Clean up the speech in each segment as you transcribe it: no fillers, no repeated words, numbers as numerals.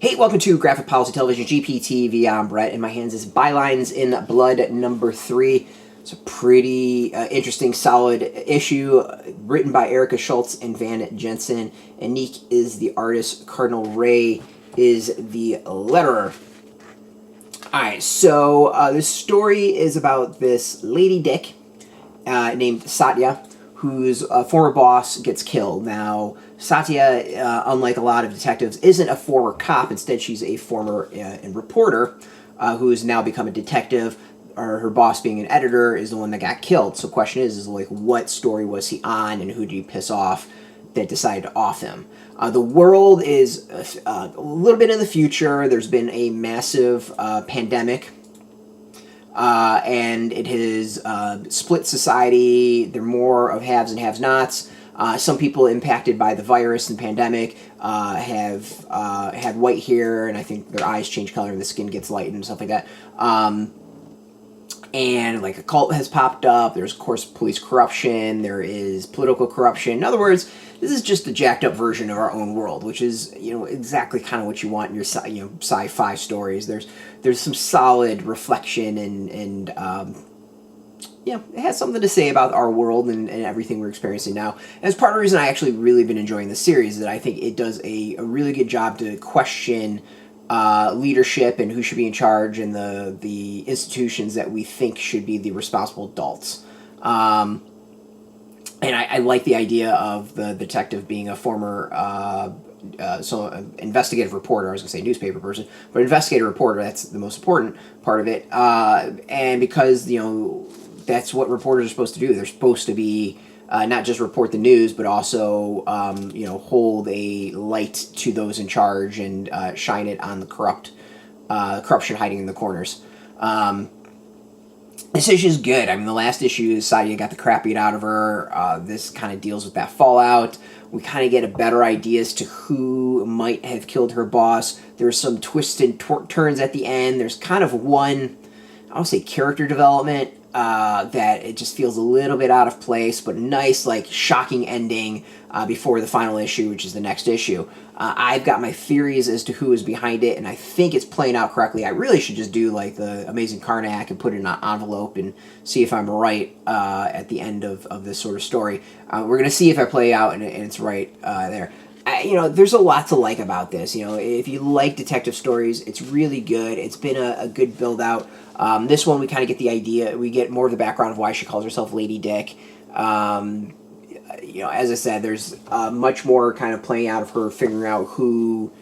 Hey, welcome to Graphic Policy Television, GPTV. I'm Brett. In my hands is Bylines in Blood #3. It's a pretty interesting, solid issue written by Aneke, Schultz, and Jensen. Aneke is the artist. Cardinal Rae is the letterer. Alright, so this story is about this lady dick named Satya, whose former boss gets killed. Now, Satya, unlike a lot of detectives, isn't a former cop. Instead, she's a former reporter who has now become a detective. Her boss, being an editor, is the one that got killed. So the question is like, what story was he on, and who did he piss off that decided to off him? The world is a little bit in the future. There's been a massive pandemic. And it has split society. There are more of haves and have-nots. Some people impacted by the virus and pandemic have had white hair, and I think their eyes change color and the skin gets lightened and stuff like that. And like a cult has popped up. There's, of course, police corruption. There is political corruption. In other words, this is just a jacked up version of our own world, which is, exactly kind of what you want in your sci-fi stories. There's some solid reflection and it has something to say about our world and everything we're experiencing now. And it's part of the reason I actually really been enjoying this series, is that I think it does a really good job to question leadership and who should be in charge, and the institutions that we think should be the responsible adults. And I like the idea of the detective being a former investigative reporter. I was going to say newspaper person, but investigative reporter, that's the most important part of it. And because, that's what reporters are supposed to do. They're supposed to be not just report the news, but also, hold a light to those in charge and shine it on the corruption hiding in the corners. This issue is good. I mean, the last issue, Satya got the crap beat out of her. This kind of deals with that fallout. We kind of get a better idea as to who might have killed her boss. There's some twists and turns at the end. There's kind of one, I would say, character development that it just feels a little bit out of place, but nice, like, shocking ending before the final issue, which is the next issue. I've got my theories as to who is behind it, and I think it's playing out correctly. I really should just do, like, the Amazing Karnak and put it in an envelope and see if I'm right at the end of this sort of story. We're going to see if I play out and it's right there. There's a lot to like about this. If you like detective stories, it's really good. It's been a good build-out. This one, we kind of get the idea. We get more of the background of why she calls herself Lady Dick. As I said, there's much more kind of playing out of her figuring out who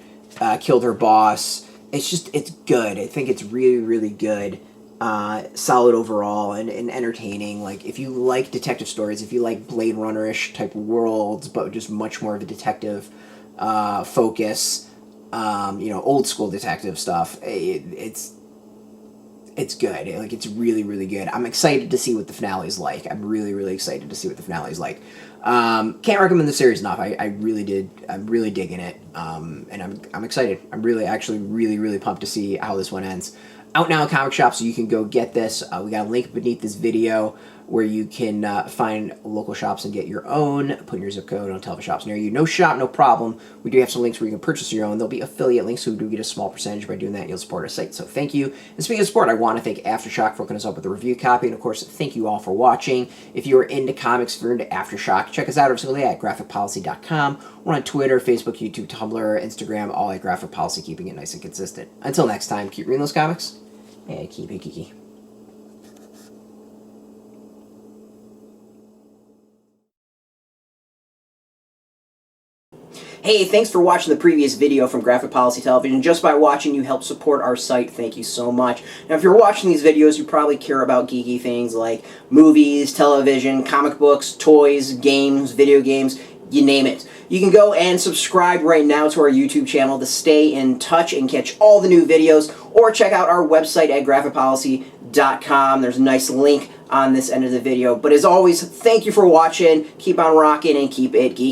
killed her boss. It's good. I think it's really, really good. Solid overall and entertaining. Like, if you like detective stories, if you like Blade Runner-ish type of worlds, but just much more of a detective focus, old school detective stuff, it's good. Like, it's really, really good. I'm excited to see what the finale's like. I'm really, really excited to see what the finale's like. Can't recommend the series enough. I'm really digging it. And I'm excited. I'm actually really pumped to see how this one ends. Out now in comic shops, so you can go get this. We got a link beneath this video where you can find local shops and get your own. Put in your zip code on television shops near you. No shop, no problem. We do have some links where you can purchase your own. There'll be affiliate links, so we do get a small percentage. By doing that, you'll support our site. So thank you. And speaking of support, I want to thank AfterShock for hooking us up with a review copy. And of course, thank you all for watching. If you are into comics, if you're into AfterShock, check us out every single day at graphicpolicy.com. We're on Twitter, Facebook, YouTube, Tumblr, Instagram, all at Graphic Policy, keeping it nice and consistent. Until next time, keep reading those comics. And keep it geeky. Hey, thanks for watching the previous video from Graphic Policy Television. Just by watching, you help support our site. Thank you so much. Now, if you're watching these videos, you probably care about geeky things like movies, television, comic books, toys, games, video games, you name it. You can go and subscribe right now to our YouTube channel to stay in touch and catch all the new videos, or check out our website at graphicpolicy.com. There's a nice link on this end of the video. But as always, thank you for watching. Keep on rocking and keep it geeky.